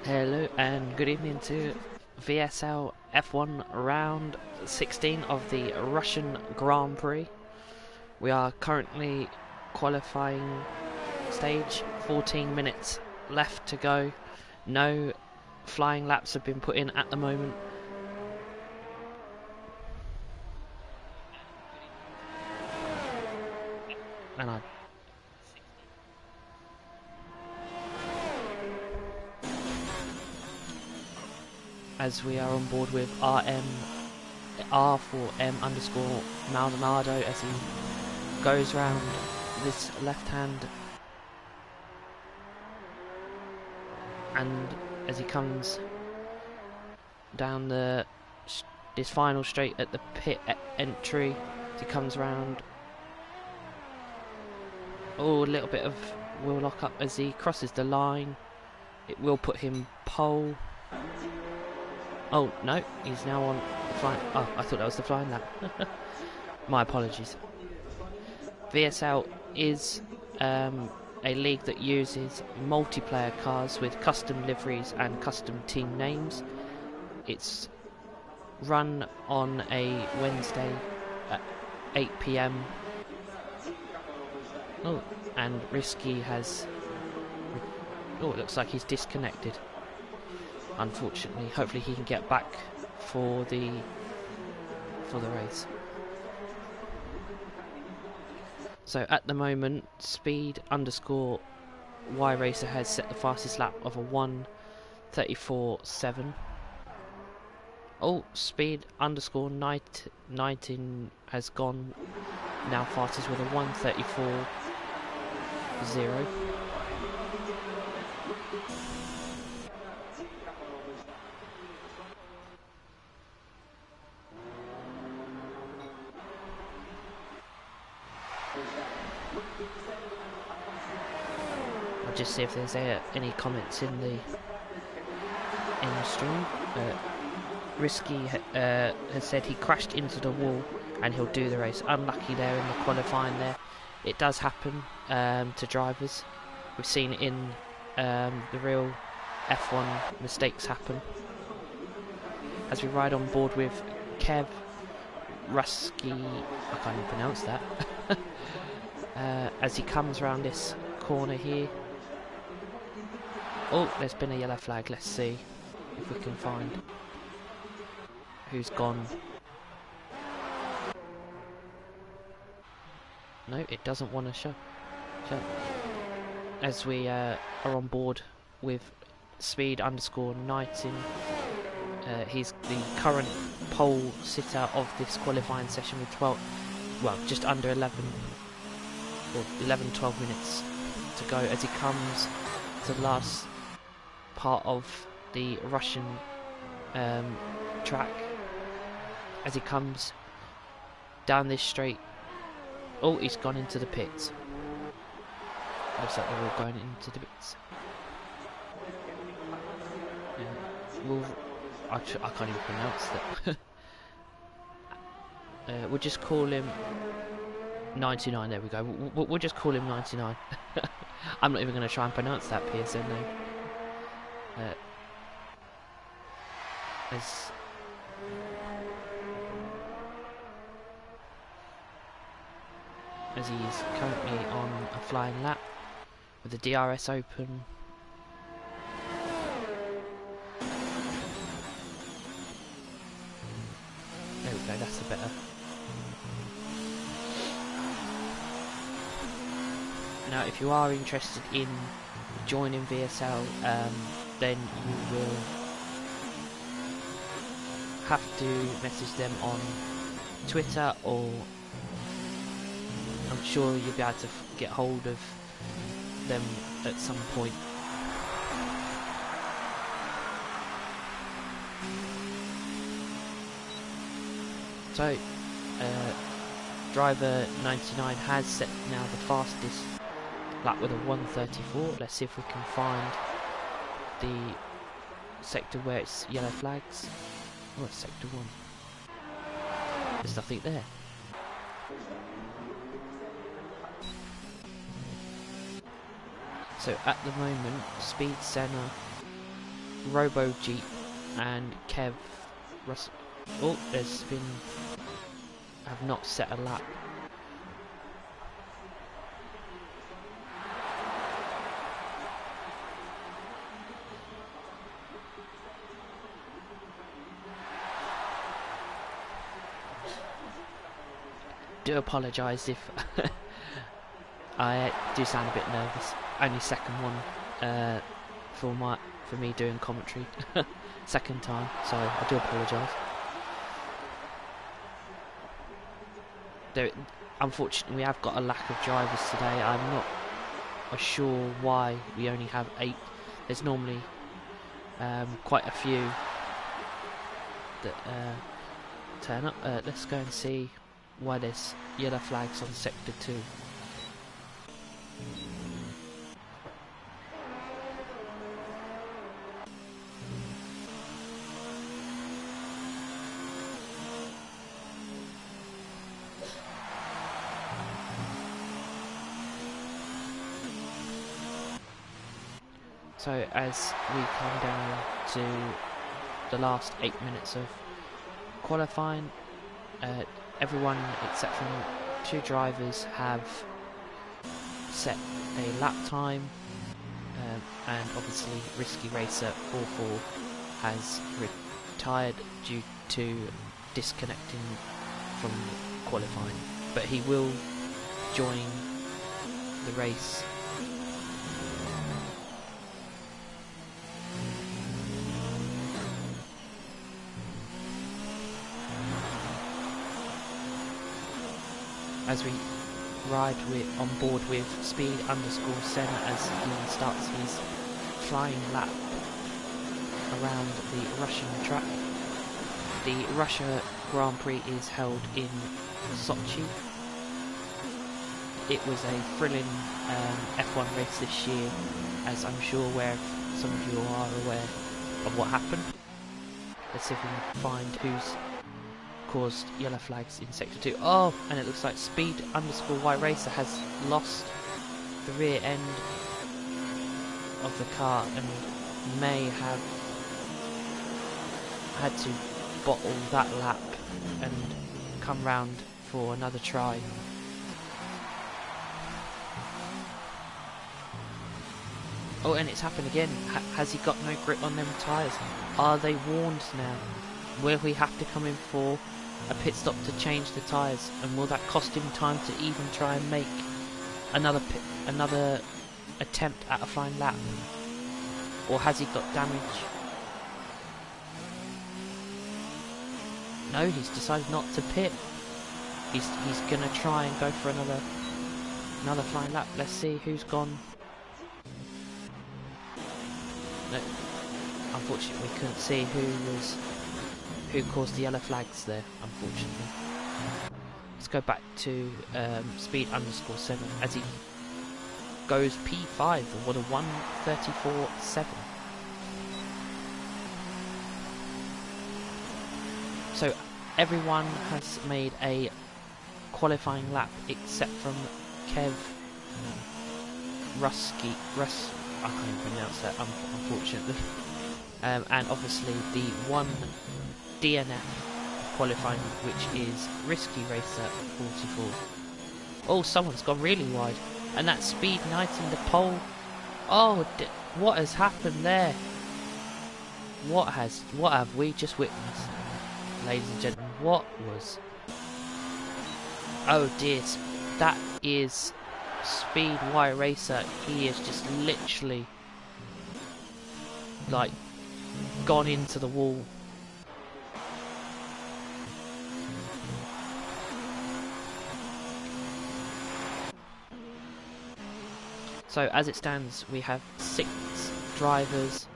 Hello and good evening to VSL F1 round 16 of the Russian Grand Prix. We are currently qualifying stage, 14 minutes left to go. No flying laps have been put in at the moment. And as we are on board with R4M underscore Maldonado as he goes round this left hand, and as he comes down this final straight at the pit entry, as he comes round. Oh, a little bit of wheel lock up as he crosses the line. It will put him pole. Oh no, he's now on the flying. Oh, I thought that was the flying lap. My apologies. VSL is a league that uses multiplayer cars with custom liveries and custom team names. It's run on a Wednesday at 8 PM. Oh, and Risky has... Oh, it looks like he's disconnected. Unfortunately, hopefully he can get back for the race. So at the moment, Speed underscore Y Racer has set the fastest lap of a 1:34.7. Oh, Speed underscore 19 has gone now fastest with a 1:34.0. I'll just see if there's any comments in the stream. Risky has said he crashed into the wall and he'll do the race. Unlucky there in the qualifying there. It does happen to drivers. We've seen it in the real F1, mistakes happen. As we ride on board with Kev Rusky, I can't even pronounce that. As he comes around this corner here. Oh, there's been a yellow flag. Let's see if we can find who's gone. No, it doesn't want to show. As we are on board with Speed underscore 19. He's the current pole sitter of this qualifying session with 12, well, just under 11 or 12 minutes to go as he comes to the last part of the Russian track. As he comes down this straight. Oh, he's gone into the pits. Looks like they're all going into the pits. I can't even pronounce that. We'll just call him 99. There we go. We'll just call him 99. I'm not even going to try and pronounce that PSN name. As he is currently on a flying lap with the DRS open. There we go, that's a better. Now if you are interested in joining VSL, then you will have to message them on Twitter, or I'm sure you'll be able to get hold of them at some point. So, driver 99 has set now the fastest lap with a 1:34. Let's see if we can find the sector where it's yellow flags. Oh, it's sector 1. There's nothing there. So at the moment, Speed Senna, Robo Jeep and Kev Russell. Oh, there's been... have not set a lap. Do apologise if I do sound a bit nervous. Only second one for me doing commentary. Second time, so I do apologise. Unfortunately, we have got a lack of drivers today. I'm not sure why we only have 8. There's normally quite a few that turn up. Let's go and see why there's yellow flags on sector 2. So as we come down to the last 8 minutes of qualifying, everyone except from 2 drivers have set a lap time, and obviously Risky Racer 44 has retired due to disconnecting from qualifying, but he will join the race. As we ride on board with Speed_Senna as he starts his flying lap around the Russian track. The Russia Grand Prix is held in Sochi. It was a thrilling F1 race this year, as I'm sure some of you are aware of what happened. Let's see if we can find who's caused yellow flags in sector 2. Oh, and it looks like Speed_Y Racer has lost the rear end of the car and may have had to bottle that lap and come round for another try. Oh, and it's happened again. Has he got no grip on them tyres? Are they warned now? Will he have to come in for a pit stop to change the tyres, and will that cost him time to even try and make another attempt at a flying lap? Or has he got damage? No, he's decided not to pit. He's gonna try and go for another flying lap. Let's see who's gone. No, unfortunately we couldn't see who caused the yellow flags there, unfortunately. Let's go back to Speed_7 as he goes P5 with a 1:34.7. So everyone has made a qualifying lap except from Kev Russ, I can't even pronounce that, unfortunately. And obviously the one DNF qualifying, which is Risky Racer 44. Oh, someone's gone really wide, and that's Speed Knight in the pole. Oh, what has happened there? What have we just witnessed, ladies and gentlemen? What was? Oh dear, that is Speed Y Racer. He is just literally like gone into the wall. So as it stands, we have 6 drivers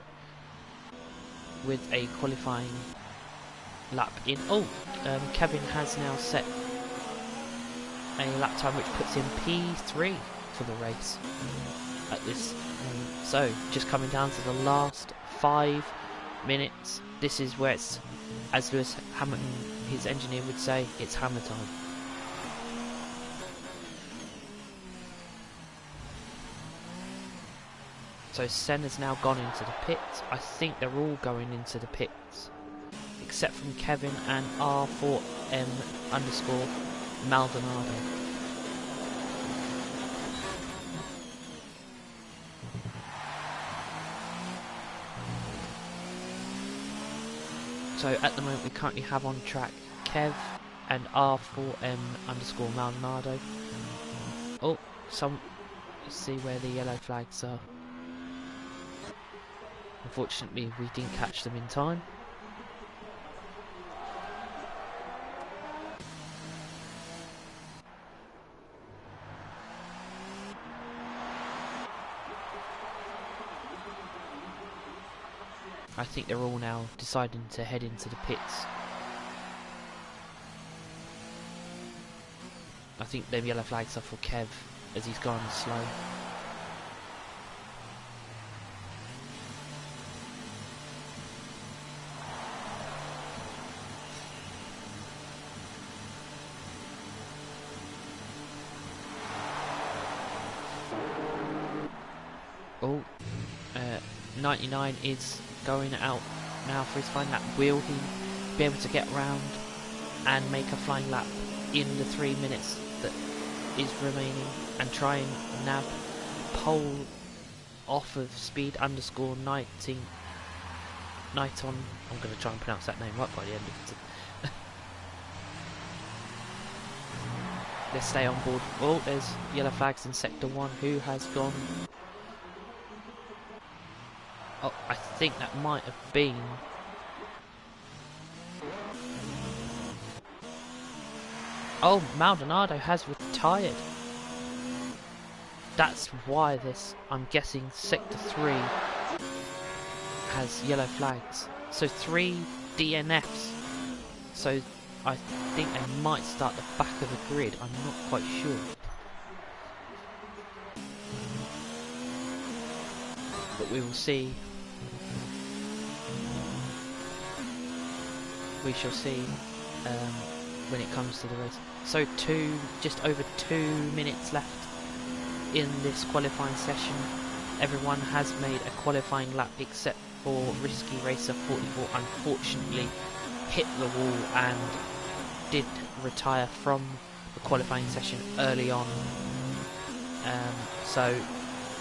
with a qualifying lap in. Oh, Kevin has now set a lap time which puts him P3 for the race at this moment. So just coming down to the last 5 minutes. This is where it's, as Lewis Hamilton his engineer would say, it's hammer time. So Senna's now gone into the pits. I think they're all going into the pits, except from Kevin and R4M underscore Maldonado. So at the moment we currently have on track Kev and R4M underscore Maldonado. Oh, let's see where the yellow flags are. Unfortunately we didn't catch them in time. I think they're all now deciding to head into the pits. I think them yellow flags are for Kev as he's gone slow. Oh, 99 is going out now for his flying lap. Will he be able to get round and make a flying lap in the 3 minutes that is remaining and try and nab pole off of speed underscore 19 Nighton? I'm going to try and pronounce that name right by the end of it. Let's stay on board. Oh, there's yellow flags in sector 1. Who has gone? Oh, I think that might have been... Oh, Maldonado has retired. That's why this, I'm guessing, sector 3 has yellow flags. So 3 DNFs. So I think they might start the back of the grid. I'm not quite sure. But we will see. We shall see when it comes to the race. So just over 2 minutes left in this qualifying session. Everyone has made a qualifying lap except for Risky Racer 44. Unfortunately hit the wall and did retire from the qualifying session early on.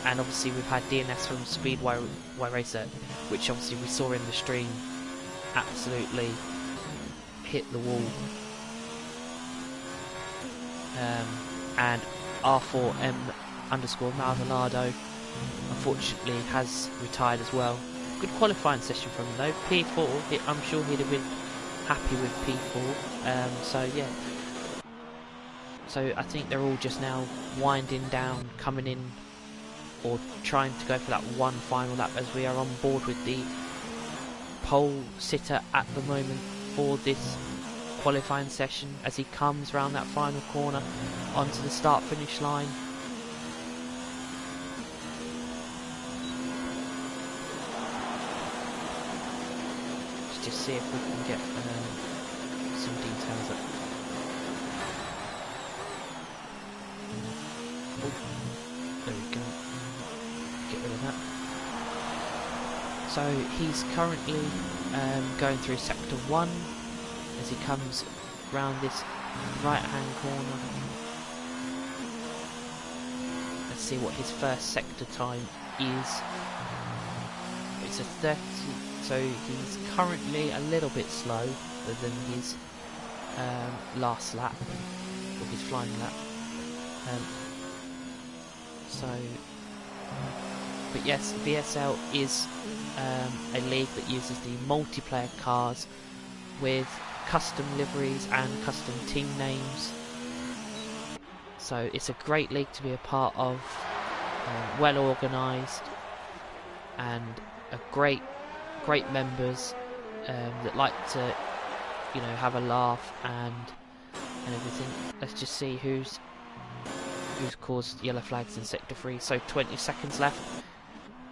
And obviously we've had DNS from Speedway Racer, which obviously we saw in the stream, absolutely hit the wall. And R4M underscore Maldonado unfortunately has retired as well. Good qualifying session from him though. P4, I'm sure he'd have been happy with P4. So yeah. So I think they're all just now winding down, coming in, or trying to go for that one final lap, as we are on board with the pole sitter at the moment for this qualifying session as he comes round that final corner onto the start finish line. Let's just see if we can get some details up. Oh, there we go. Get rid of that. So he's currently going through sector 1 as he comes round this right hand corner. Let's see what his first sector time is. It's a 30, so he's currently a little bit slow than his last lap, or his flying lap. But yes, VSL is a league that uses the multiplayer cars with custom liveries and custom team names. So it's a great league to be a part of, well organised, and a great members that like to, you know, have a laugh and everything. Let's just see who's caused yellow flags in sector 3. So 20 seconds left.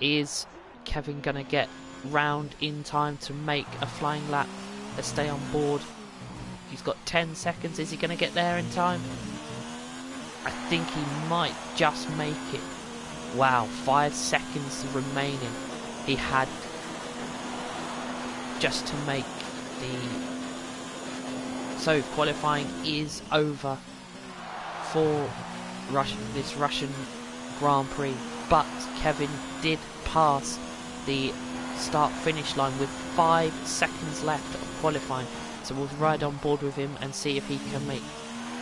Is Kevin gonna get round in time to make a flying lap? Let's stay on board. He's got 10 seconds. Is he going to get there in time? I think he might just make it. Wow, 5 seconds remaining. He had just to make the... So qualifying is over for this Russian Grand Prix, but Kevin did pass the start-finish line with 5 seconds left of qualifying. So we'll ride on board with him and see if he can make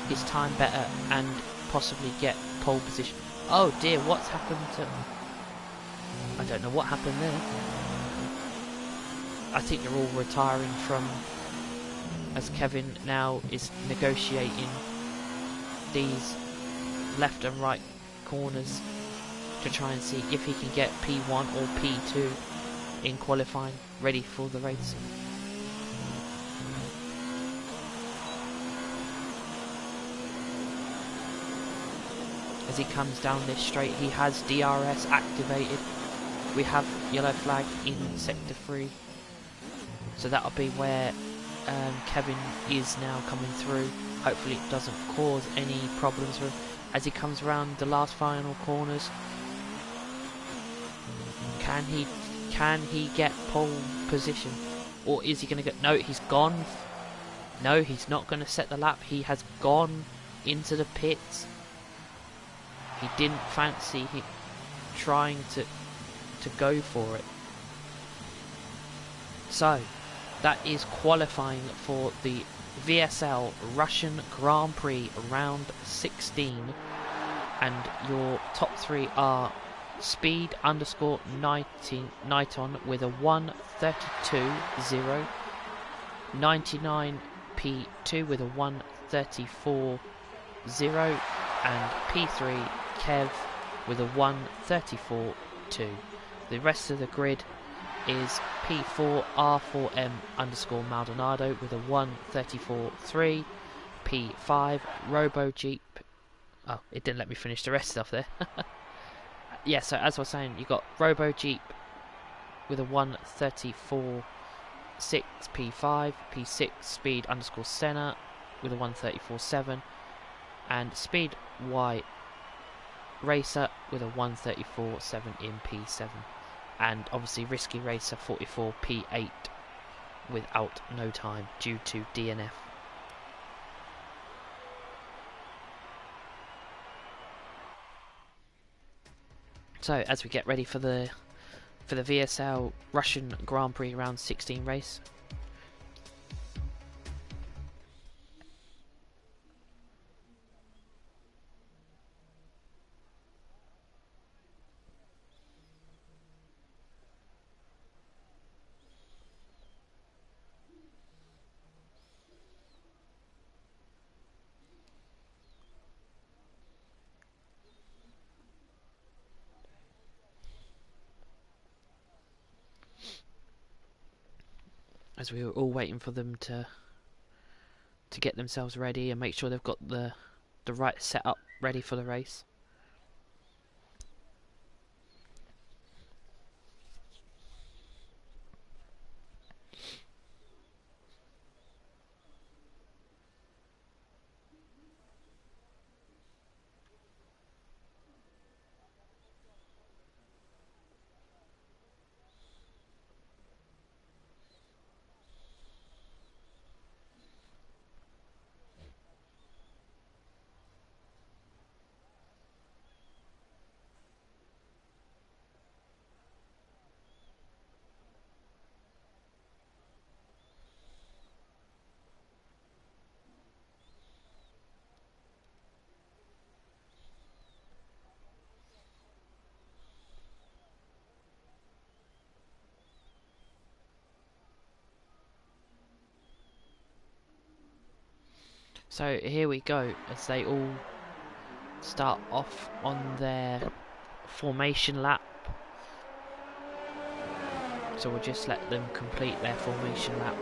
his time better and possibly get pole position. Oh dear, what's happened to... I don't know what happened there. I think they're all retiring from... as Kevin now is negotiating these left and right corners to try and see if he can get P1 or P2 in qualifying, ready for the race. As he comes down this straight, he has DRS activated. We have yellow flag in sector 3, so that'll be where Kevin is now coming through. Hopefully it doesn't cause any problems for him as he comes around the last final corners. Can he get pole position, or is he going to get... No, he's gone. No, he's not going to set the lap. He has gone into the pits. He didn't fancy trying to go for it. So that is qualifying for the VSL Russian Grand Prix round 16, and your top 3 are Speed _ Nighton with a 1:32.0, 99 P2 with a 1:34.0, and P3 Kev with a 1:34.2. The rest of the grid is P4 R4M _ Maldonado with a 1:34.3, P5 Robo Jeep. Oh, it didn't let me finish the rest stuff there. Yeah, so as I was saying, you got Robo Jeep with a 1:34.6 P5, P6 Speed _ Senna with a 1:34.7, and Speed Y Racer with a 1:34.7 in P7, and obviously Risky Racer 44 P8 without no time due to DNF. So as we get ready for the VSL Russian Grand Prix round 16 race. As we were all waiting for them to get themselves ready and make sure they've got the right setup ready for the race. So here we go, as they all start off on their formation lap. So we'll just let them complete their formation lap.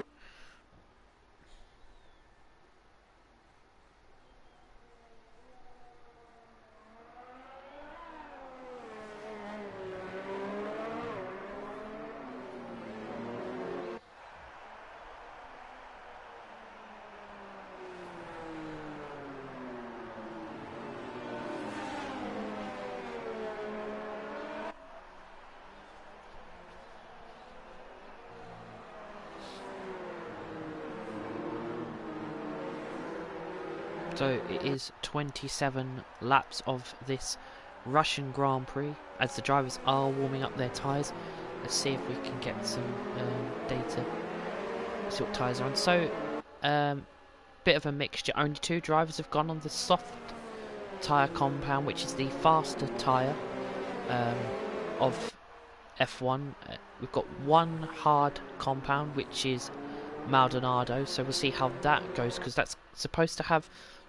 So it is 27 laps of this Russian Grand Prix as the drivers are warming up their tyres. Let's see if we can get some data. See what tyres are on. So, bit of a mixture. Only 2 drivers have gone on the soft tyre compound, which is the faster tyre of F1. We've got 1 hard compound, which is Maldonado. So we'll see how that goes, because that's supposed to have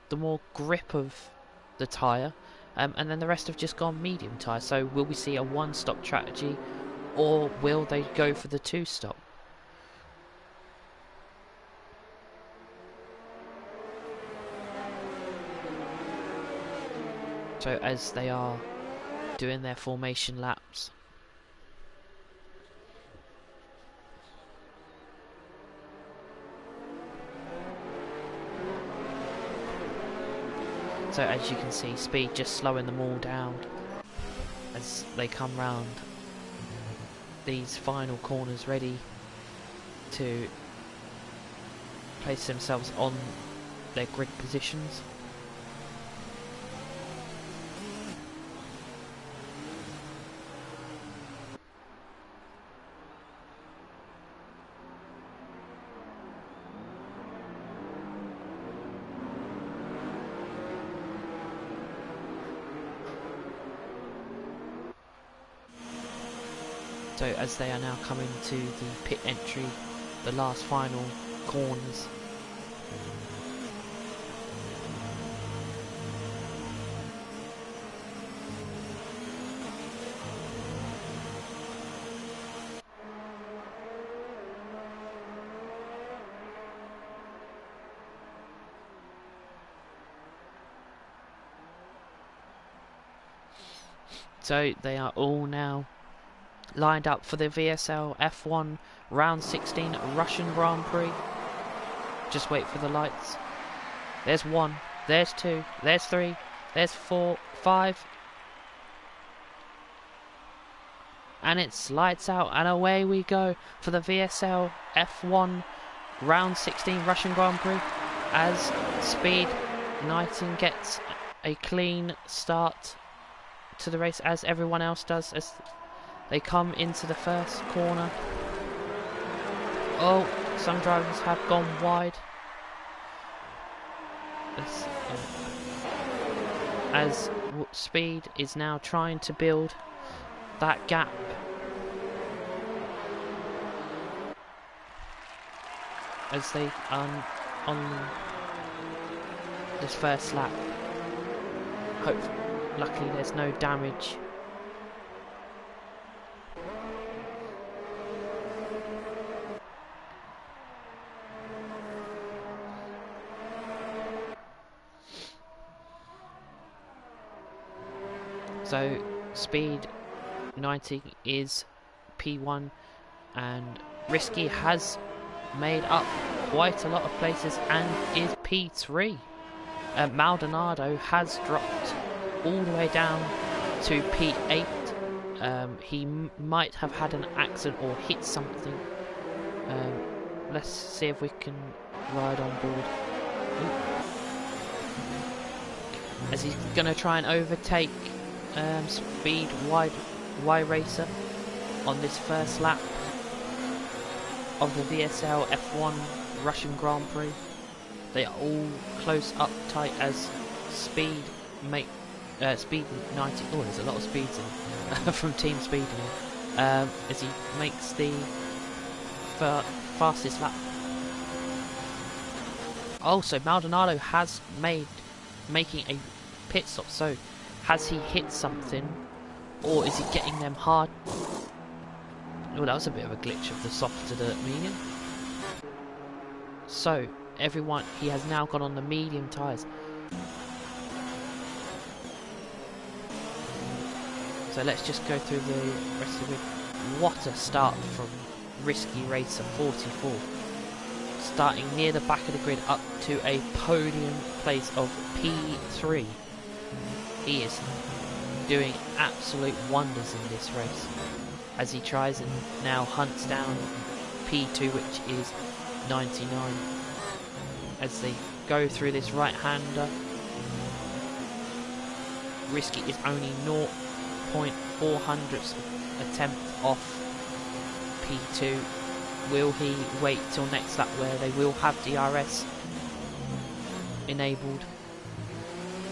the more grip of the tyre. And then the rest have just gone medium tyre. So will we see a 1-stop strategy, or will they go for the 2-stop? So as they are doing their formation laps, so as you can see, speed just slowing them all down as they come round these final corners, ready to place themselves on their grid positions. So as they are now coming to the pit entry, the last final corners. So they are all now lined up for the VSL F1 round 16 Russian Grand Prix. Just wait for the lights. There's 1, there's 2, there's 3, there's 4, 5. And it's lights out, and away we go for the VSL F1 round 16 Russian Grand Prix, as Speed 19 gets a clean start to the race, as everyone else does, as they come into the first corner. Oh, some drivers have gone wide. As Speed is now trying to build that gap. As they on this first lap. Luckily there's no damage. So Speed 90 is P1, and Risky has made up quite a lot of places and is P3. Maldonado has dropped all the way down to P8. He might have had an accident or hit something. Let's see if we can ride on board. As he's going to try and overtake Speed Y Racer on this first lap of the VSL F1 Russian Grand Prix. They are all close up tight as Speed 90. Oh, there's a lot of speeds in from Team Speed here. As he makes the fastest lap. Oh, so Maldonado has making a pit stop. So has he hit something, or is he getting them hard? Oh, that was a bit of a glitch of the soft to the medium. So everyone, he has now gone on the medium tyres. So let's just go through the rest of it. What a start from Risky Racer 44. Starting near the back of the grid up to a podium place of P3. He is doing absolute wonders in this race, as he tries and now hunts down P2, which is 99, as they go through this right-hander. Risky is only 0.400 attempt off P2. Will he wait till next lap where they will have DRS enabled?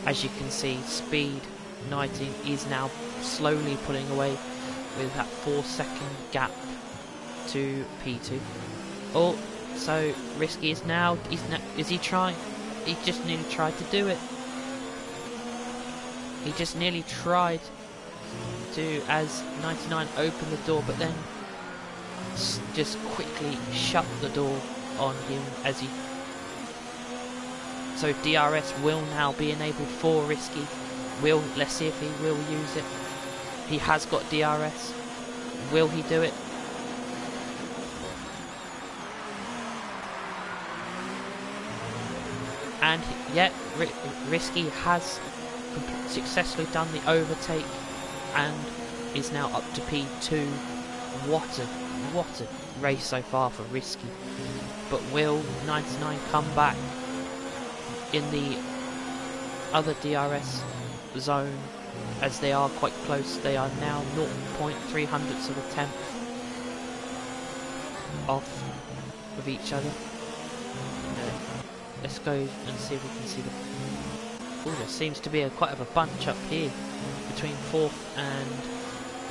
As you can see, Speed 19 is now slowly pulling away with that 4-second gap to P2. Oh, so Risky is now, is he trying? He just nearly tried to do it. He just nearly tried to, as 99 opened the door, but then just quickly shut the door on him as he... So DRS will now be enabled for Risky. Let's see if he will use it. He has got DRS. Will he do it? And yet, Risky has successfully done the overtake and is now up to P2. What a race so far for Risky. But will 99 come back in the other DRS zone, as they are quite close? They are now 0.3 hundredths of a tenth off of each other. Let's go and see if we can see the... Oh, there seems to be quite of a bunch up here between 4th and...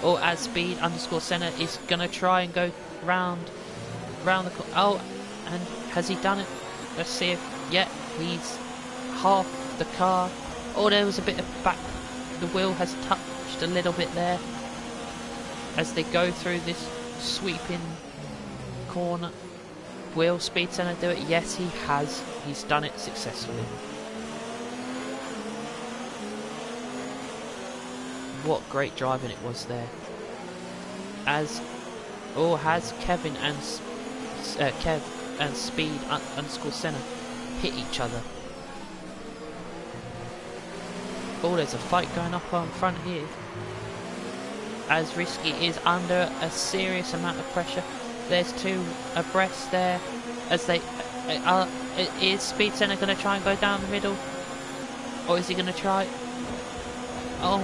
Oh, as Speed _ Senna is going to try and go round the... Oh, and has he done it? Let's see if... Yeah, he's half the car. Oh, there was a bit of back... The wheel has touched a little bit there as they go through this sweeping corner. Will Speed Senna do it? Yes, he has. He's done it successfully. What great driving it was there. As has Kevin and Kev and Speed _ Senna hit each other. Oh, there's a fight going up on front here. As Risky is under a serious amount of pressure. There's two abreast there. As they is Speed Senna going to try and go down the middle, or is he going to try? Oh,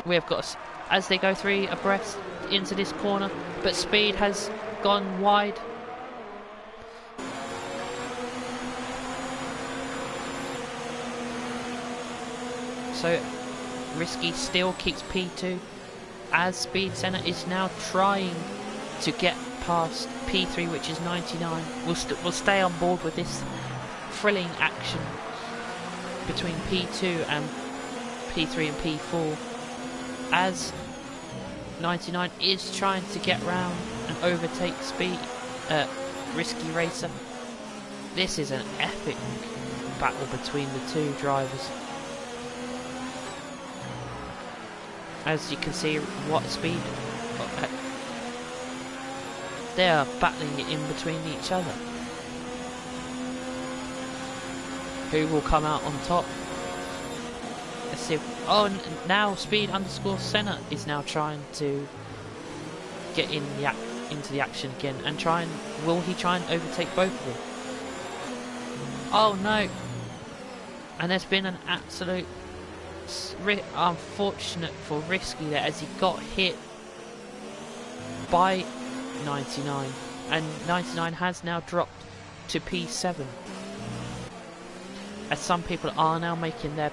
we have got as they go 3 abreast into this corner, but Speed has gone wide. So Risky still keeps P2 as Speed Senna is now trying to get past P3, which is 99. We'll stay on board with this thrilling action between P2 and P3 and P4 as 99 is trying to get round and overtake Risky Racer. This is an epic battle between the two drivers. As you can see, what Speed... They are battling it in between each other. Who will come out on top? Let's see. Now Speed _ Senna is now trying to get into the action again and will he try and overtake both of them? Oh no! And there's been an absolute unfortunate for Risky there as he got hit by 99, and 99 has now dropped to P7 as some people are now making their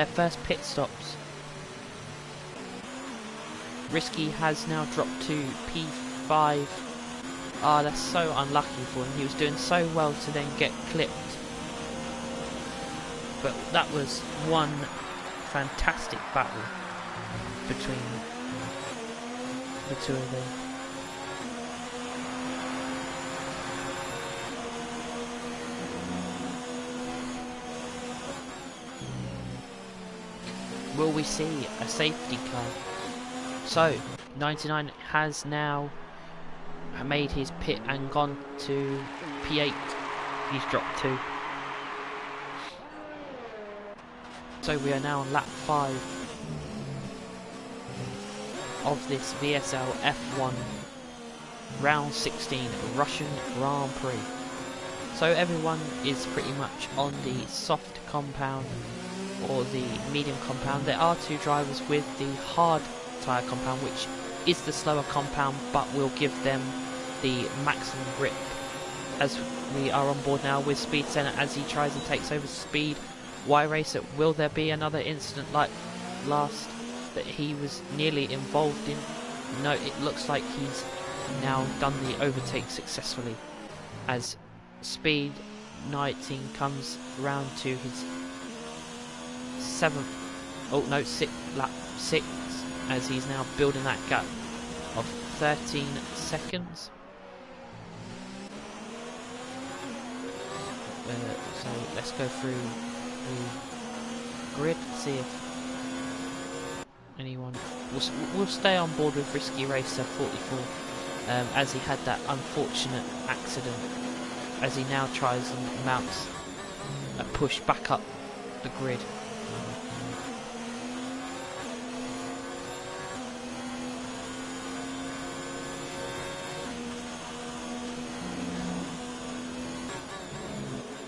first pit stops. Risky has now dropped to P5. That's so unlucky for him. He was doing so well to then get clipped, but that was one fantastic battle between the two of them. Will we see a safety car? So 99 has now made his pit and gone to P8. He's dropped 2. So we are now on lap 5 of this VSL F1 round 16 Russian Grand Prix. So everyone is pretty much on the soft compound or the medium compound. There are 2 drivers with the hard tyre compound, which is the slower compound, but will give them the maximum grip. As we are on board now with Speed Senna as he tries and takes over Speed Y Racer. Will there be another incident like last that he was nearly involved in? No, it looks like he's now done the overtake successfully as Speed 19 comes round to his 6th lap 6, as he's now building that gap of 13 seconds. So let's go through the grid, see if anyone will stay on board with Risky Racer 44, as he had that unfortunate accident, as he now tries and mounts a push back up the grid.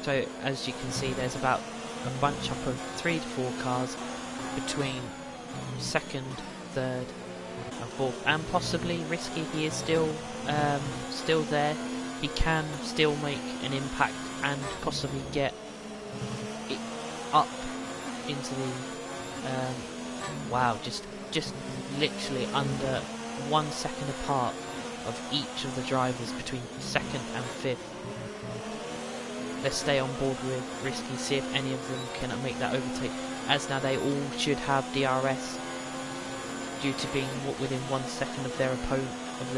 So as you can see, there's about a bunch up of 3 to 4 cars between 2nd, 3rd and 4th, and possibly Risky. He is still there. He can still make an impact and possibly get it up into the wow, just literally under 1 second apart of each of the drivers between 2nd and 5th. Let's stay on board with Risky, see if any of them can make that overtake, as now they all should have DRS due to being within 1 second of their opponent, of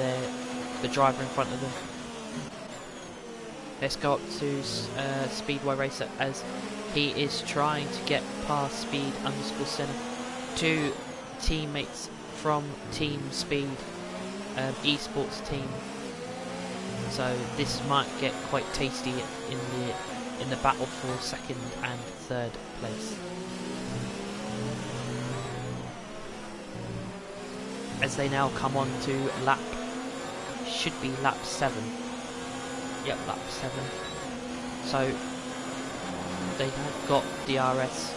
the driver in front of them. Let's go up to Speed Y Racer as he is trying to get past Speed _Senna. 2 teammates from Team Speed esports team. So this might get quite tasty in the battle for 2nd and 3rd place. As they now come on to should be lap 7. Yep, lap 7. So they have got DRS.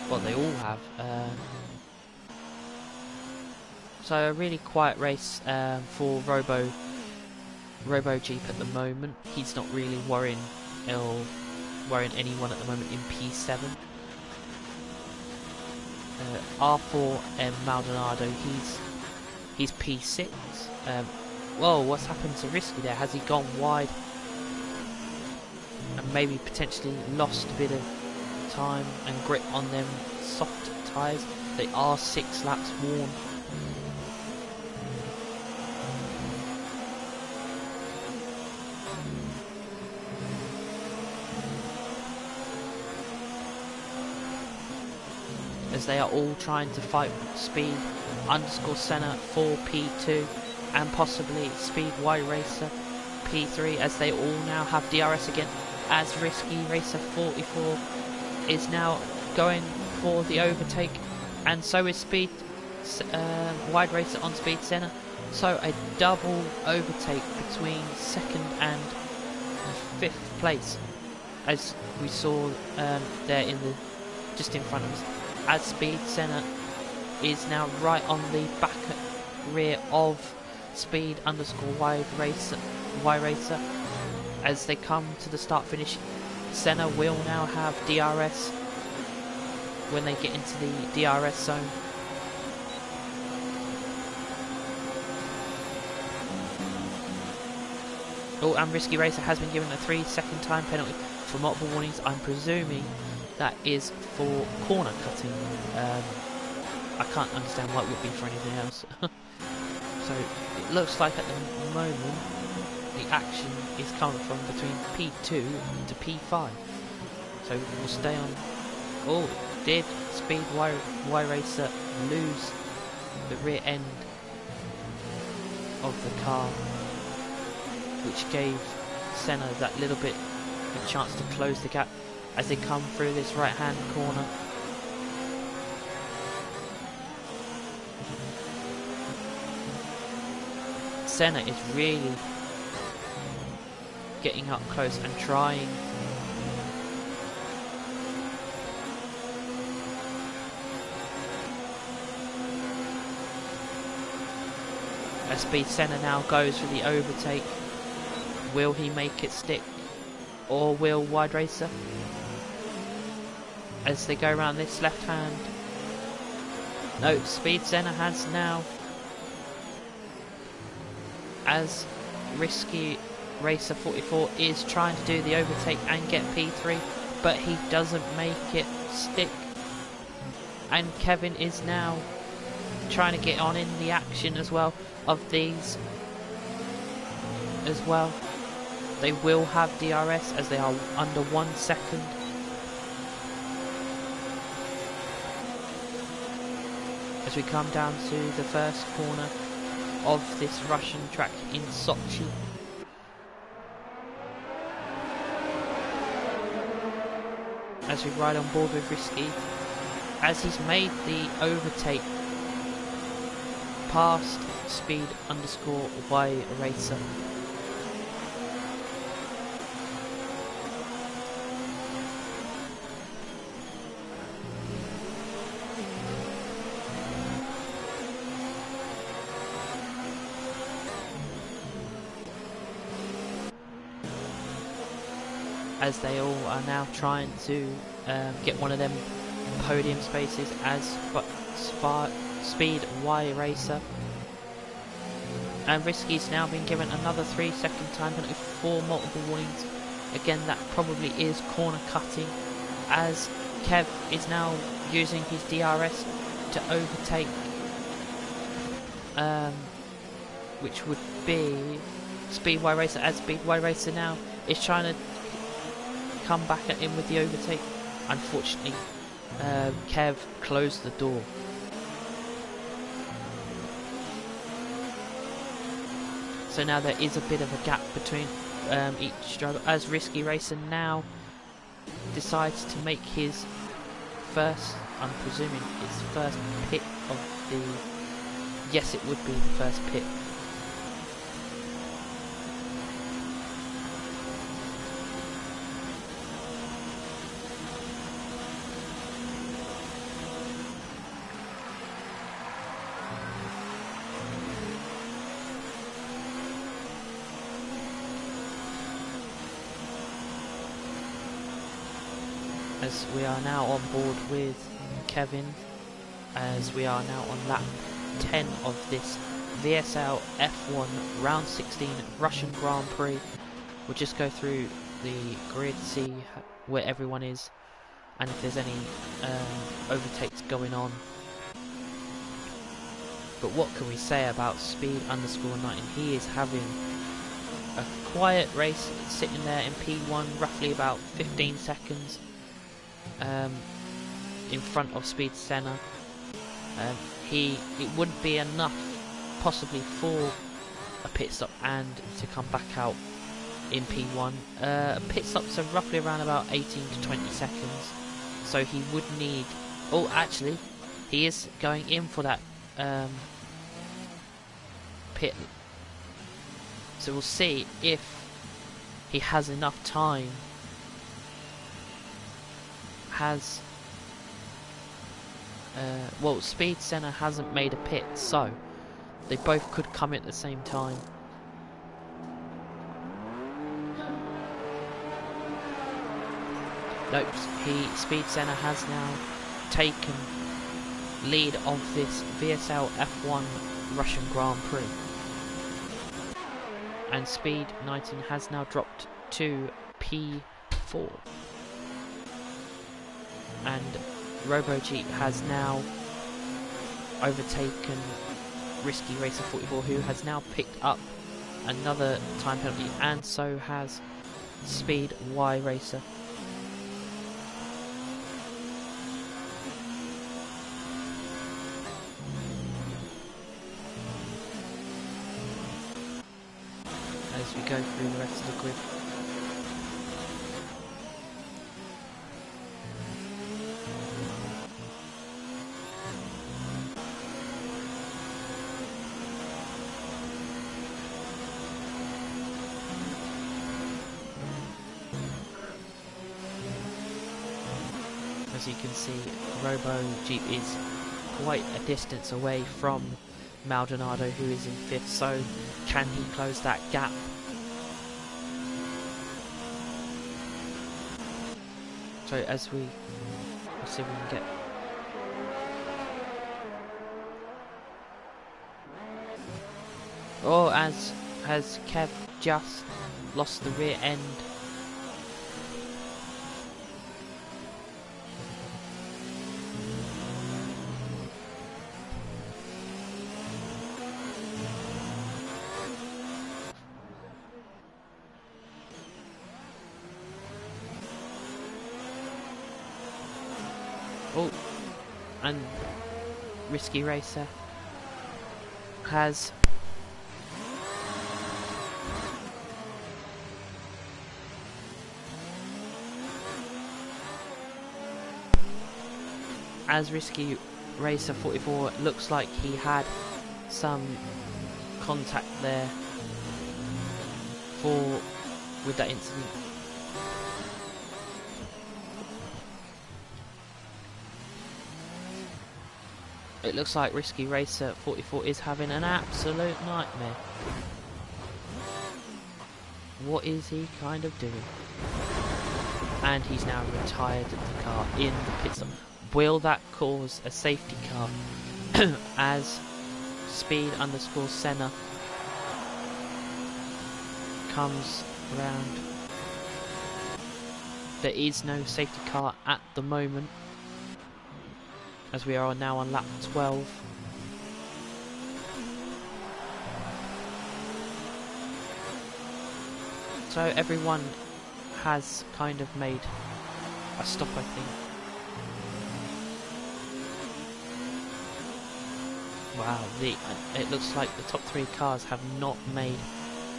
Well, they all have. So a really quiet race for Robo Jeep at the moment. He's not really worrying anyone at the moment in P7. R4M Maldonado, he's P6. Whoa, what's happened to Risky there? Has he gone wide and maybe potentially lost a bit of time and grip on them soft tyres? They are 6 laps worn. As they are all trying to fight Speed _Senna for P2 and possibly Speed Y Racer P3, as they all now have DRS again, as Risky Racer 44 is now going for the overtake, and so is Speed Wide Racer on Speed Senna. So a double overtake between 2nd and 5th place, as we saw there just in front of us, as Speed Senna is now right on the back rear of Speed _Y Racer. As they come to the start finish, Senna will now have DRS when they get into the DRS zone. Oh, and Risky Racer has been given a 3-second time penalty for multiple warnings. I'm presuming that is for corner cutting. I can't understand why it would be for anything else. So it looks like at the moment the action is coming from between P2 to P5. So we'll stay on. Oh, did Speed Y Racer lose the rear end of the car, which gave Senna that little bit of a chance to close the gap as they come through this right hand corner. Senna is really getting up close and trying. As Speed Senna now goes for the overtake. Will he make it stick? Or will Wide Racer? As they go around this left hand. No, Speed Senna has now. As Risky Racer 44 is trying to do the overtake and get P3, but he doesn't make it stick. And Kevin is now trying to get on in the action as well of these as well. They will have DRS as they are under 1 second. As we come down to the first corner of this Russian track in Sochi. As we ride on board with Risky, as he's made the overtake past Speed_Y Racer. As they all are now trying to get one of them podium spaces as Speed_Y Racer. And Risky's now been given another 3-second time penalty for multiple warnings. Again, that probably is corner cutting, as Kev is now using his DRS to overtake, which would be Speed_Y Racer, as Speed_Y Racer now is trying to come back at him with the overtake. Unfortunately, Kev closed the door. So now there is a bit of a gap between each driver, as Risky Racer now decides to make his first, I'm presuming, his first pit of the... Yes, it would be the first pit. As we are now on board with Kevin, as we are now on lap 10 of this VSL F1 round 16 Russian Grand Prix. We'll just go through the grid, see where everyone is and if there's any overtakes going on. But what can we say about Speed_19? He is having a quiet race, sitting there in P1, roughly about 15 seconds in front of Speed Senna. It wouldn't be enough possibly for a pit stop and to come back out in P1. Pit stops are roughly around about 18 to 20 seconds, so he would need... Oh, actually, he is going in for that pit, so we'll see if he has enough time. Well, Speed Senna hasn't made a pit, so they both could come at the same time. Nope, Speed Senna has now taken lead of this VSL F1 Russian Grand Prix. And Speed_19 has now dropped to P4. And RoboJeep has now overtaken Risky Racer 44, who has now picked up another time penalty, and so has Speed_Y Racer. As we go through the rest of the grid. as you can see, Robo Jeep is quite a distance away from Maldonado, who is in 5th, so can he close that gap? So as we'll see if we can get... Oh, as has Kev just lost the rear end. Oh, and Risky Racer has Risky Racer 44 looks like he had some contact there with that incident. It looks like Risky Racer 44 is having an absolute nightmare. What is he kind of doing? And he's now retired the car in the pit stop. Will that cause a safety car? As Speed_Senna comes round. There is no safety car at the moment, as we are now on lap 12. So everyone has kind of made a stop, I think. Wow, it looks like the top 3 cars have not made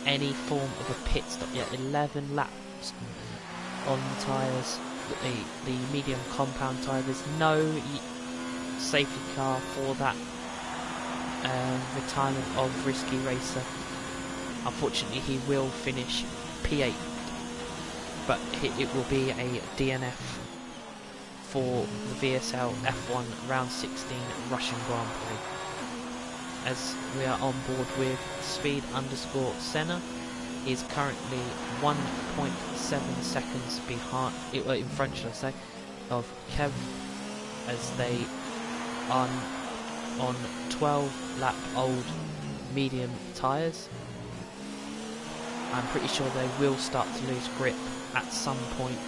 any form of a pit stop yet. 11 laps on the tyres, the medium compound tyre. There's no safety car for that retirement of Risky Racer. Unfortunately, he will finish P8, but it will be a DNF for the VSL F1 round 16 Russian Grand Prix. As we are on board with Speed_Senna, he is currently 1.7 seconds behind, in front, should I say, of Kev, as they are on 12 lap old medium tyres. I'm pretty sure they will start to lose grip at some point,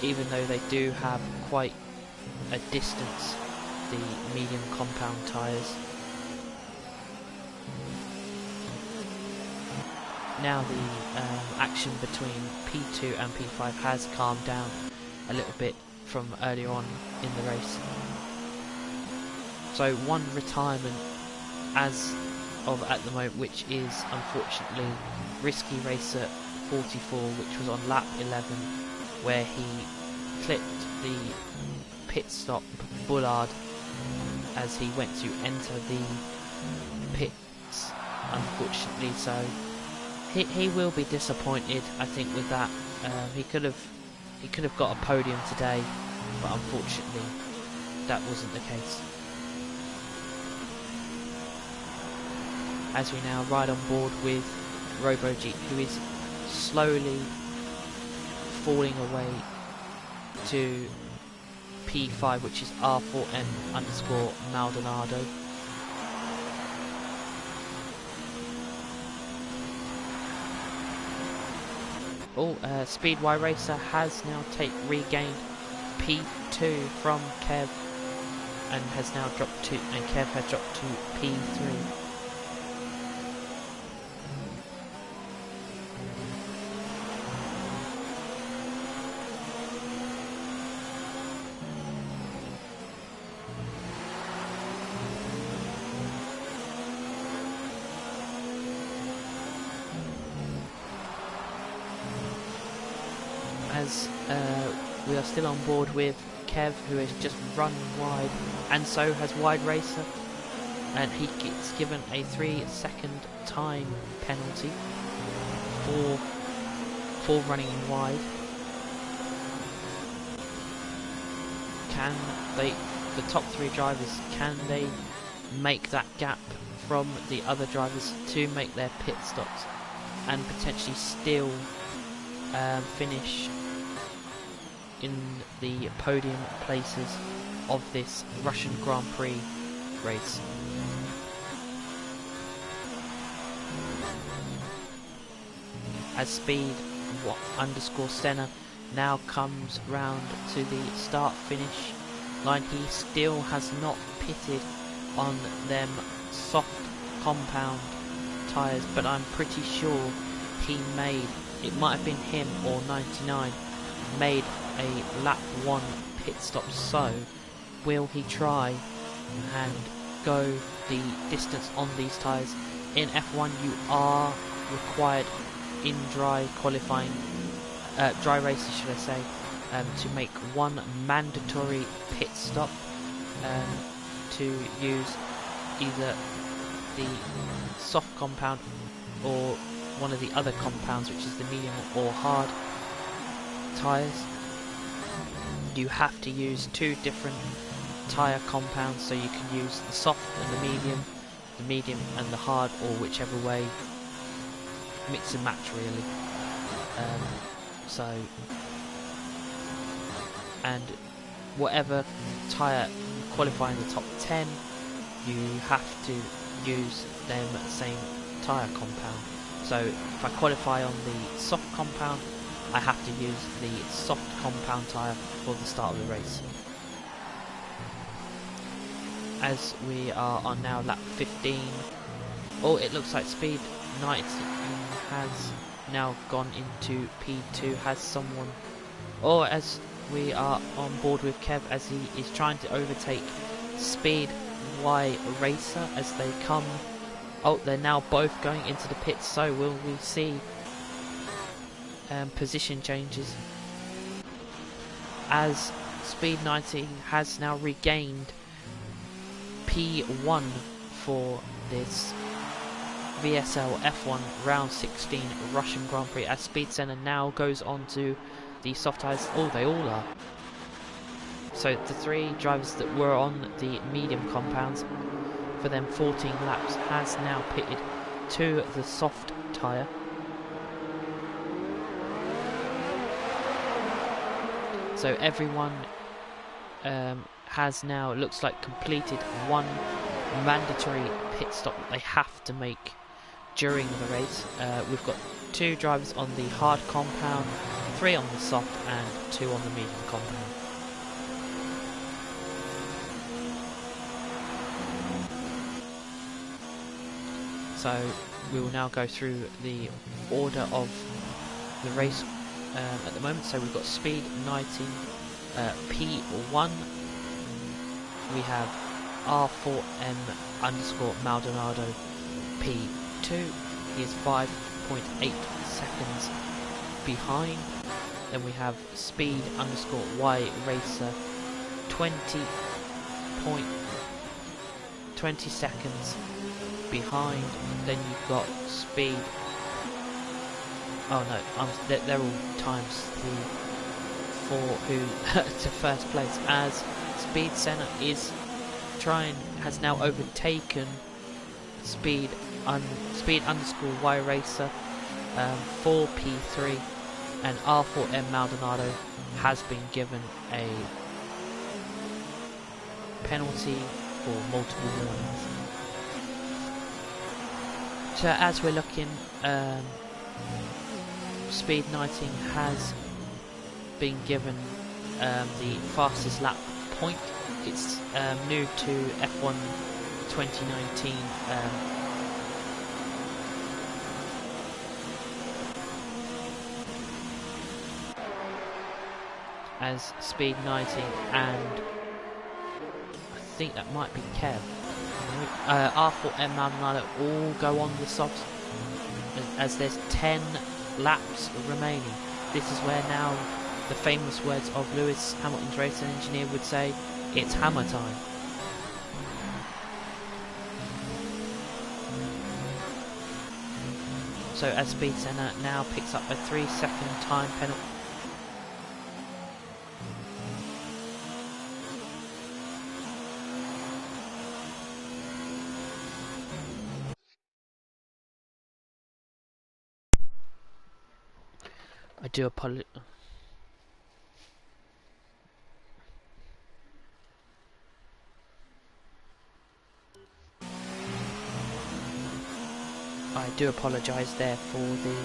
even though they do have quite a distance, the medium compound tyres. Now the action between P2 and P5 has calmed down a little bit from earlier on in the race. So one retirement as of at the moment, which is unfortunately Risky Racer 44, which was on lap 11, where he clipped the pit stop bollard as he went to enter the pits, unfortunately. So he will be disappointed, I think, with that. He could have got a podium today, but unfortunately that wasn't the case. As we now ride on board with Robo Jeep, who is slowly falling away to P5, which is R4M_ Maldonado. Speedway Racer has now regained P2 from Kev, and has now dropped to, and Kev has dropped to P3. As we are still on board with Kev, who has just run wide, and so has Wide Racer, and he gets given a 3-second time penalty for running wide. can the top 3 drivers, can they make that gap from the other drivers to make their pit stops and potentially still finish in the podium places of this Russian Grand Prix race. As Speed _Senna now comes round to the start finish line, he still has not pitted on them soft compound tyres, but I'm pretty sure he made, it might have been him or 99, made a lap 1 pit stop. So will he try and go the distance on these tyres? In F1 you are required in dry qualifying, dry races should I say, to make 1 mandatory pit stop to use either the soft compound or one of the other compounds, which is the medium or hard tyres. You have to use 2 different tyre compounds, so you can use the soft and the medium and the hard, or whichever way, mix and match really. And whatever tyre qualify in the top 10, you have to use them same tyre compound. So if I qualify on the soft compound, I have to use the soft compound tyre for the start of the race. As we are on now lap 15, oh, it looks like Speed 90 has now gone into P2, has someone, or as we are on board with Kev as he is trying to overtake Speed Y Racer as they come. Oh, they're now both going into the pits, so will we see position changes as Speed 90 has now regained P1 for this VSL F1 round 16 Russian Grand Prix, as Speed Senna now goes on to the soft tyres. Oh, they all are. So the 3 drivers that were on the medium compounds for them 14 laps has now pitted to the soft tyre. So everyone has now, looks like, completed 1 mandatory pit stop that they have to make during the race. We've got 2 drivers on the hard compound, 3 on the soft and 2 on the medium compound. So we will now go through the order of the race at the moment. So we've got Speed 90 P1, we have R4M _ Maldonado P2, he is 5.8 seconds behind. Then we have Speed _ Y Racer 20 seconds behind. Then you've got Speed, oh no, they're all times 3, 4 who to first place, as Speed Senna is has now overtaken Speed _ Y Racer for P3, and R4M Maldonado has been given a penalty for multiple warnings. So as we're looking, Speed 90 has been given the fastest lap point. It's new to F1 2019. As Speed 90 and I think that might be Kev, R4M Maldonado all go on the softs, as there's 10 laps remaining. This is where now the famous words of Lewis Hamilton's race engineer would say, it's hammer time. So as Speed Senna now picks up a 3-second time penalty. I do apologize. I do apologise there for the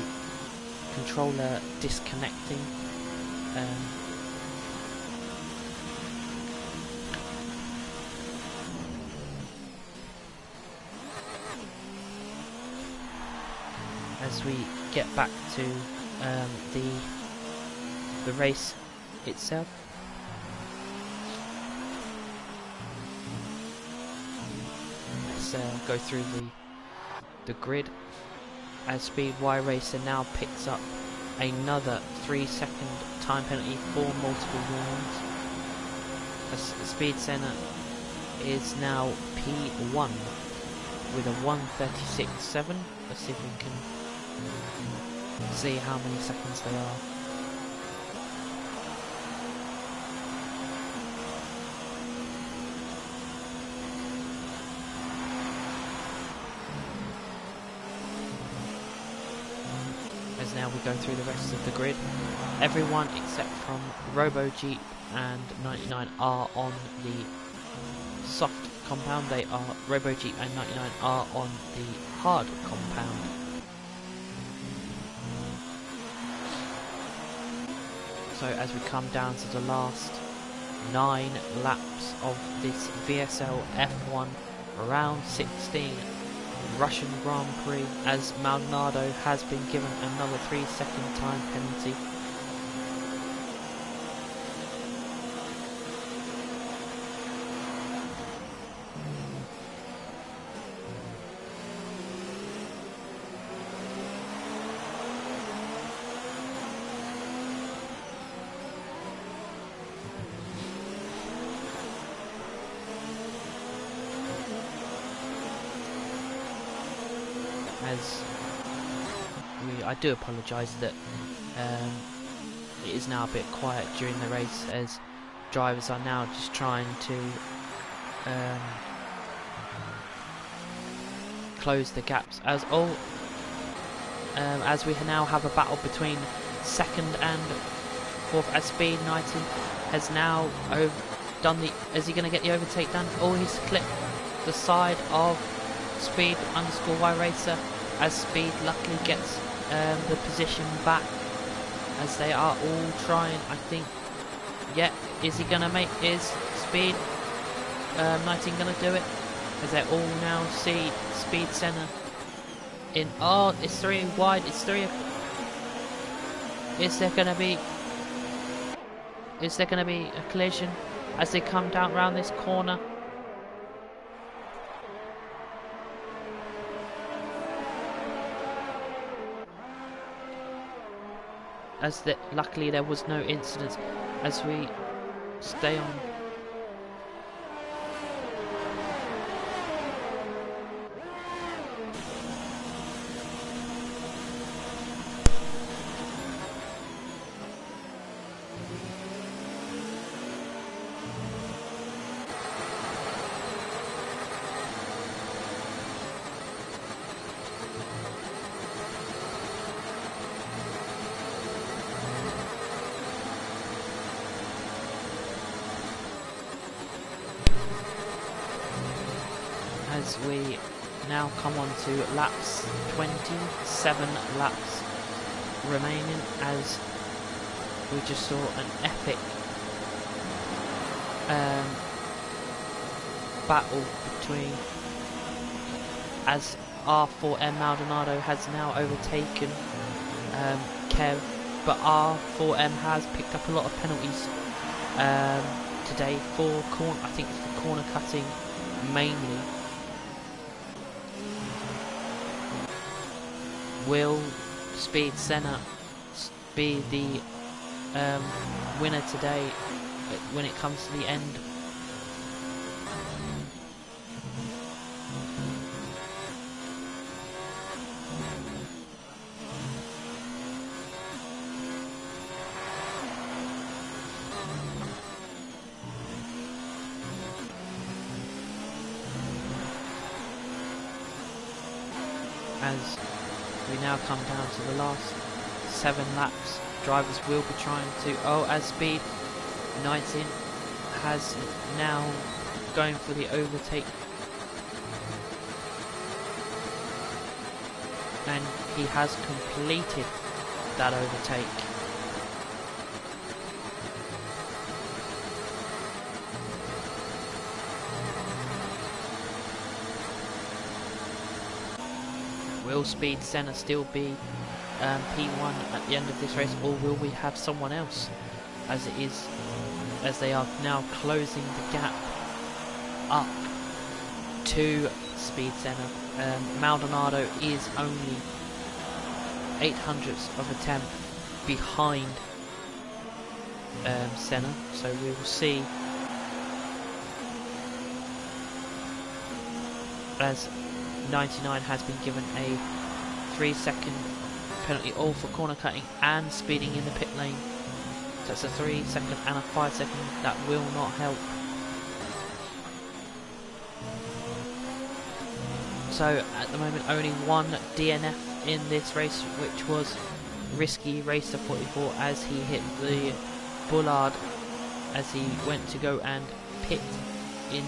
controller disconnecting. As we get back to the race itself. Let's go through the grid. As Speed Y Racer now picks up another 3-second time penalty for multiple warnings. As Speed Senna is now P1 with a 1:36.7. Let's see if we can see how many seconds they are. As now we go through the rest of the grid, everyone except from Robo Jeep and 99 are on the soft compound. They are Robo Jeep and 99 are on the hard compound. So as we come down to the last 9 laps of this VSL F1 round 16 Russian Grand Prix, as Maldonado has been given another 3-second time penalty. I do apologise that it is now a bit quiet during the race, as drivers are now just trying to close the gaps. As we now have a battle between second and fourth, as Speed 90 has now done the. Is he going to get the overtake done? Oh, he's clipped the side of Speed _Y Racer, as Speed luckily gets the position back, as they are all trying. I think, yeah, is he gonna make, is Speed 19 gonna do it? As they all now see Speed Senna in. Oh, it's 3 wide, it's 3. Is there gonna be a collision as they come down around this corner? As that, luckily there was no incidents, as we stay on. As we now come on to laps, 27 laps remaining, as we just saw an epic battle between, as R4M Maldonado has now overtaken Kev, but R4M has picked up a lot of penalties today for I think for corner cutting mainly. Will Speed Senna be the winner today when it comes to the end? As we now come down to the last 7 laps drivers will be trying to... Oh, as Speed 19 has now going for the overtake. And he has completed that overtake. Will Speed Senna still be P1 at the end of this race, or will we have someone else? As they are now closing the gap up to Speed Senna. Maldonado is only 0.08 of a tenth behind Senna, so we will see as 99 has been given a 3-second penalty, all for corner cutting and speeding in the pit lane. So that's a 3-second and a 5-second. That will not help. So at the moment only one DNF in this race, which was Risky Racer 44, as he hit the bollard as he went to go and pit in.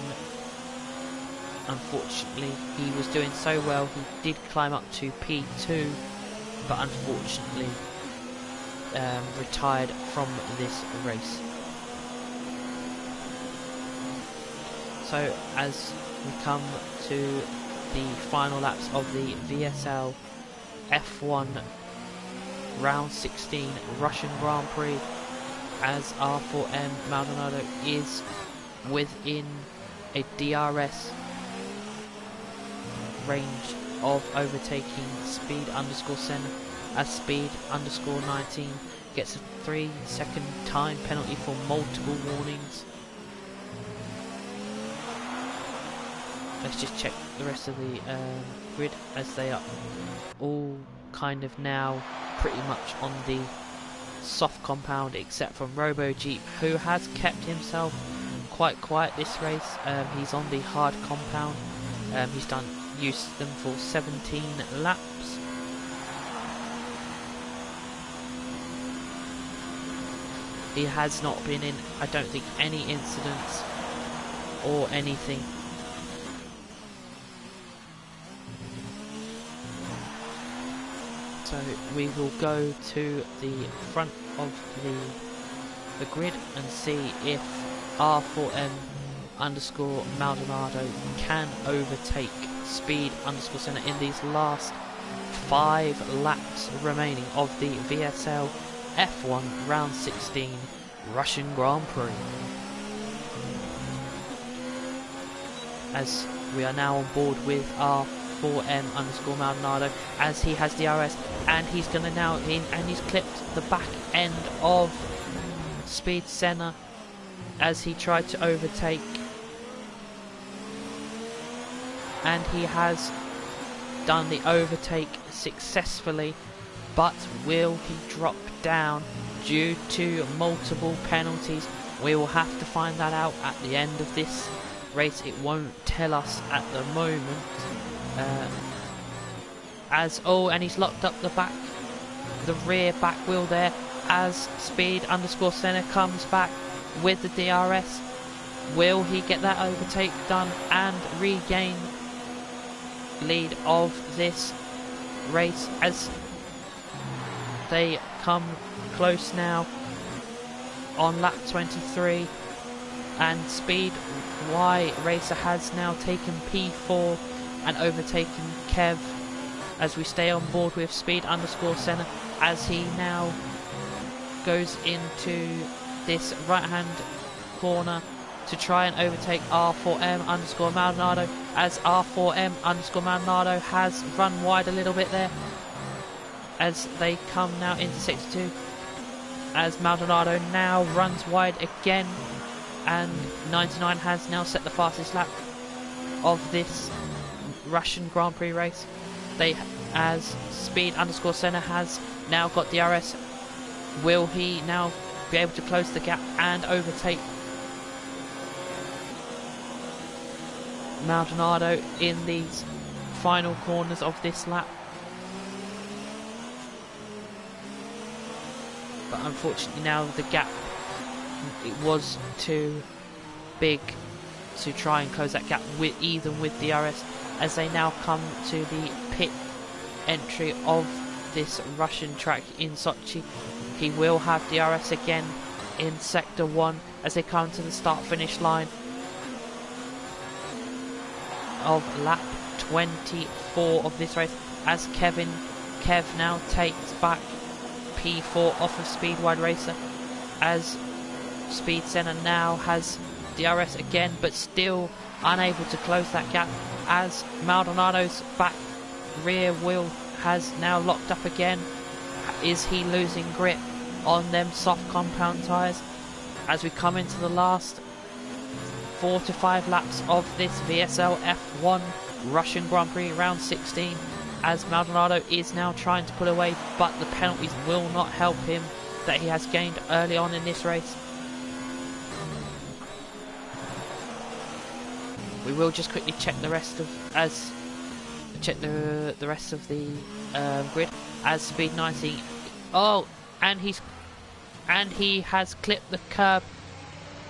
Unfortunately, he was doing so well, he did climb up to P2, but unfortunately retired from this race. So as we come to the final laps of the VSL F1 round 16 Russian Grand Prix, as R4M Maldonado is within a DRS range of overtaking Speed underscore Senna, as Speed underscore 19 gets a 3-second time penalty for multiple warnings. Let's just check the rest of the grid, as they are all kind of now pretty much on the soft compound, except from Robo Jeep, who has kept himself quite quiet this race. He's on the hard compound. He's used them for 17 laps. He has not been in, I don't think, any incidents or anything. So we will go to the front of the grid and see if R4M underscore Maldonado can overtake Speed underscore Senna in these last 5 laps remaining of the VSL F1 round 16 Russian Grand Prix. As we are now on board with R4M underscore Maldonado, as he has DRS, and he's gonna now in, and he's clipped the back end of Speed Senna as he tried to overtake, and he has done the overtake successfully, but will he drop down due to multiple penalties? We will have to find that out at the end of this race. It won't tell us at the moment. And he's locked up the rear back wheel there, as Speed underscore Senna comes back with the DRS. Will he get that overtake done and regain lead of this race, as they come close now on lap 23, and Speed Y Racer has now taken P4 and overtaken Kev, as we stay on board with Speed underscore Senna as he now goes into this right hand corner to try and overtake R4M underscore Maldonado, as R4M underscore Maldonado has run wide a little bit there as they come now into sector 2, as Maldonado now runs wide again, and 99 has now set the fastest lap of this Russian Grand Prix race. As Speed underscore Senna has now got DRS, will he now be able to close the gap and overtake Maldonado in these final corners of this lap? but unfortunately now the gap, it was too big to try and close that gap even with DRS, as they now come to the pit entry of this Russian track in Sochi. He will have DRS again in sector 1 as they come to the start finish line of lap 24 of this race, as Kev now takes back P4 off of Speed Wide Racer, as Speed Senna now has DRS again, but still unable to close that gap, as Maldonado's back rear wheel has now locked up again. Is he losing grip on them soft compound tyres? As we come into the last 4 to 5 laps of this VSL F1 Russian Grand Prix round 16, as Maldonado is now trying to pull away, but the penalties will not help him that he has gained early on in this race. We will just quickly check the rest of the rest of the grid, as Speed 19. Oh, and he has clipped the curb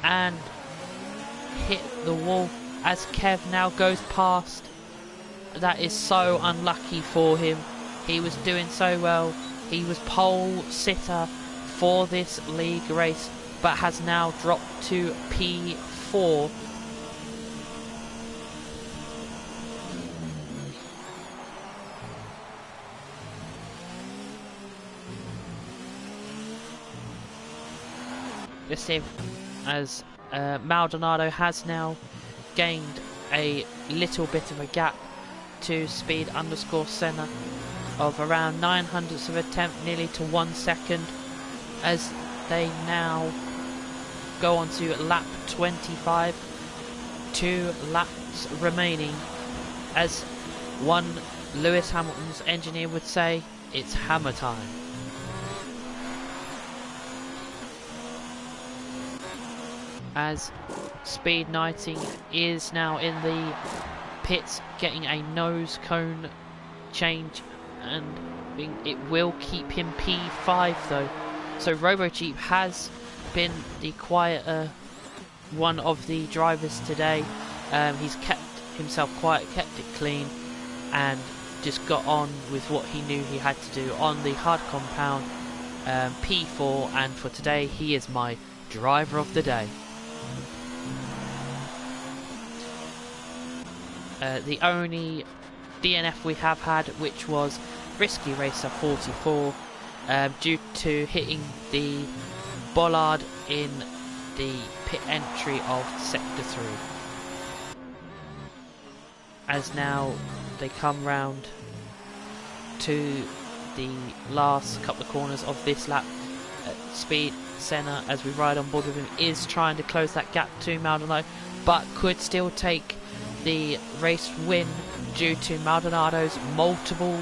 and hit the wall as Kev now goes past. That is so unlucky for him. He was doing so well. He was pole sitter for this league race, but has now dropped to P4. Let's see, as Maldonado has now gained a little bit of a gap to Speed _ Senna of around 900ths of a tenth, nearly to 1 second, as they now go on to lap 25. 2 laps remaining, as one Lewis Hamilton's engineer would say, it's hammer time. As Speed 19 is now in the pits getting a nose cone change, and it will keep him P5 though. So RoboCheap has been the quieter one of the drivers today. He's kept himself quiet, kept it clean, and just got on with what he knew he had to do on the hard compound. P4, and for today he is my driver of the day. The only DNF we have had, which was Risky Racer 44, due to hitting the bollard in the pit entry of sector 3. As now they come round to the last couple of corners of this lap, Speed Senna, as we ride on board with him, is trying to close that gap to Maldonado, but could still take the race win due to Maldonado's multiple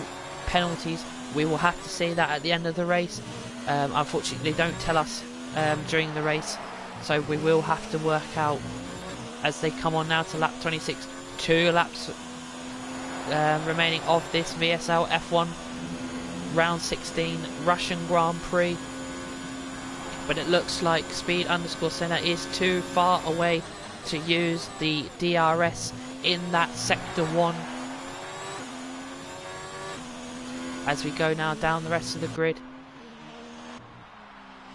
penalties. We will have to see that at the end of the race. Unfortunately, they don't tell us during the race, so we will have to work out as they come on now to lap 26. 2 laps remaining of this VSL F1 round 16 Russian Grand Prix, but it looks like Speed _ Senna is too far away to use the DRS in that sector 1. As we go now down the rest of the grid,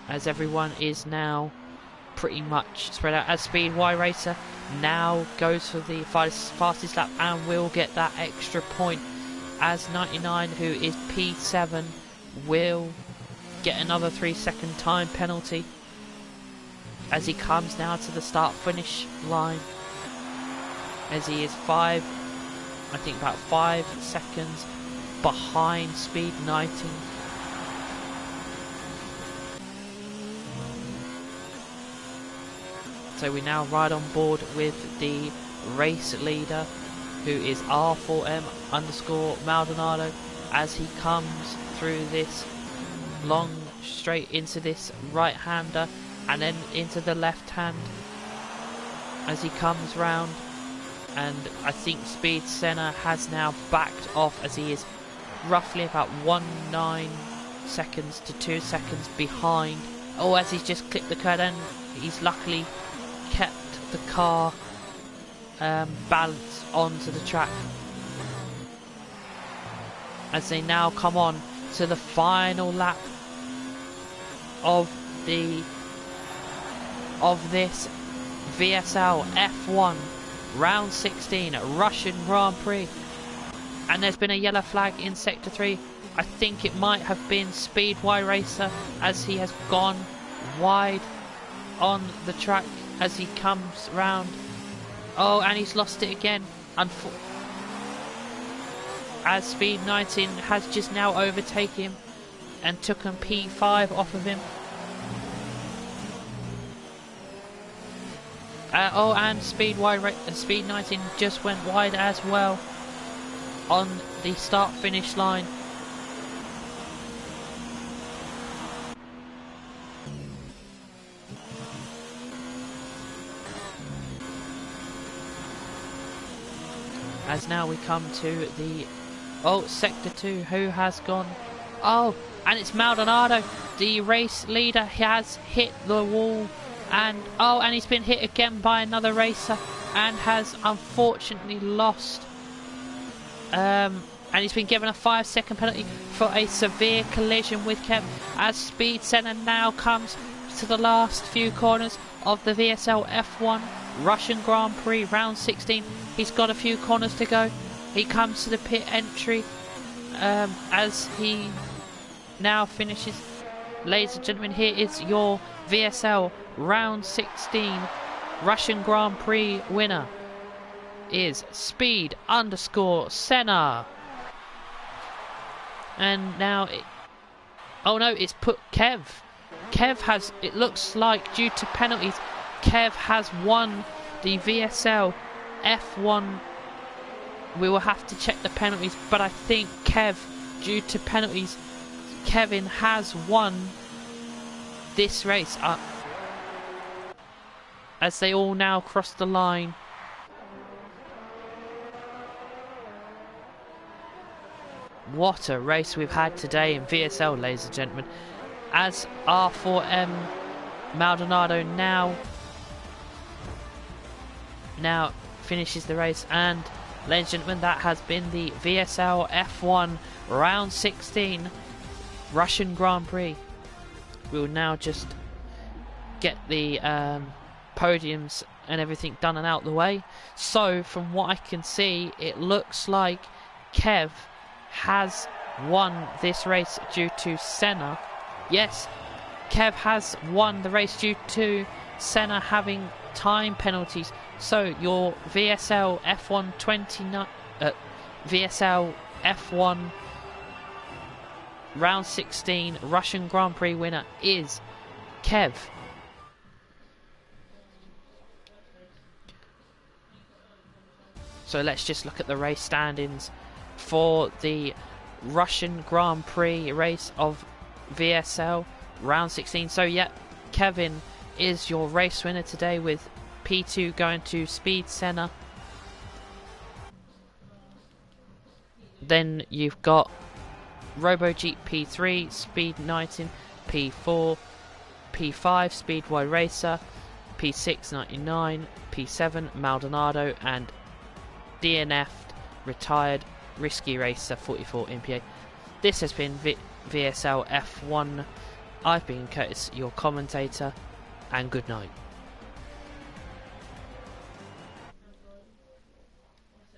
as everyone is now pretty much spread out, as Speed Y Racer now goes for the fastest lap and will get that extra point, as 99, who is P7, will get another 3-second time penalty as he comes now to the start finish line, as he is about 5 seconds behind Speed 19. So we now ride on board with the race leader, who is R4M _ Maldonado, as he comes through this long straight into this right hander and then into the left hand as he comes round. And I think Speed Senna has now backed off, as he is roughly about 1.9 seconds to 2 seconds behind. Oh, as he's just clipped the curb, and he's luckily kept the car balanced onto the track. As they now come on to the final lap of this VSL F1 round 16 Russian Grand Prix. And there's been a yellow flag in sector 3. I think it might have been Speedway Racer, as he has gone wide on the track as he comes round. Oh, and he's lost it again. As Speed 19 has just now overtaken him and took him P5 off of him. Oh, and Speed 19 just went wide as well on the start-finish line. As now we come to the sector 2, who has gone? Oh, and it's Maldonado, the race leader. He has hit the wall, and he's been hit again by another racer and has unfortunately lost. And he's been given a 5-second penalty for a severe collision with Kev. As Speed Senna now comes to the last few corners of the VSL F1 Russian Grand Prix round 16. He's got a few corners to go. He comes to the pit entry as he now finishes. Ladies and gentlemen, here is your VSL round 16 Russian Grand Prix winner is Speed_Senna. And now it's put Kev. Kev has, it looks like, due to penalties, Kev has won the VSL F1. We will have to check the penalties, but I think Kev, due to penalties, Kevin has won this race up. As they all now cross the line. What a race we've had today in VSL, ladies and gentlemen. As R4M Maldonado now finishes the race, and ladies and gentlemen, that has been the VSL F1 round 16 Russian Grand Prix. We will now just get the podiums and everything done and out the way. So from what I can see, it looks like Kev has won this race due to Senna. Yes, Kev has won the race due to Senna having time penalties. So your VSL F1 VSL F1 round 16 Russian Grand Prix winner is Kev. So let's just look at the race standings for the Russian Grand Prix race of VSL round 16. So yeah, Kevin is your race winner today, with P2 going to Speed Senna. Then you've got RoboJeep P3, Speed 19 P4, P5 Speedway Racer, P6 99, P7 Maldonado, and DNF'd retired Risky Racer 44 MPA. This has been VSL F1. I've been Curtis, your commentator, and good night.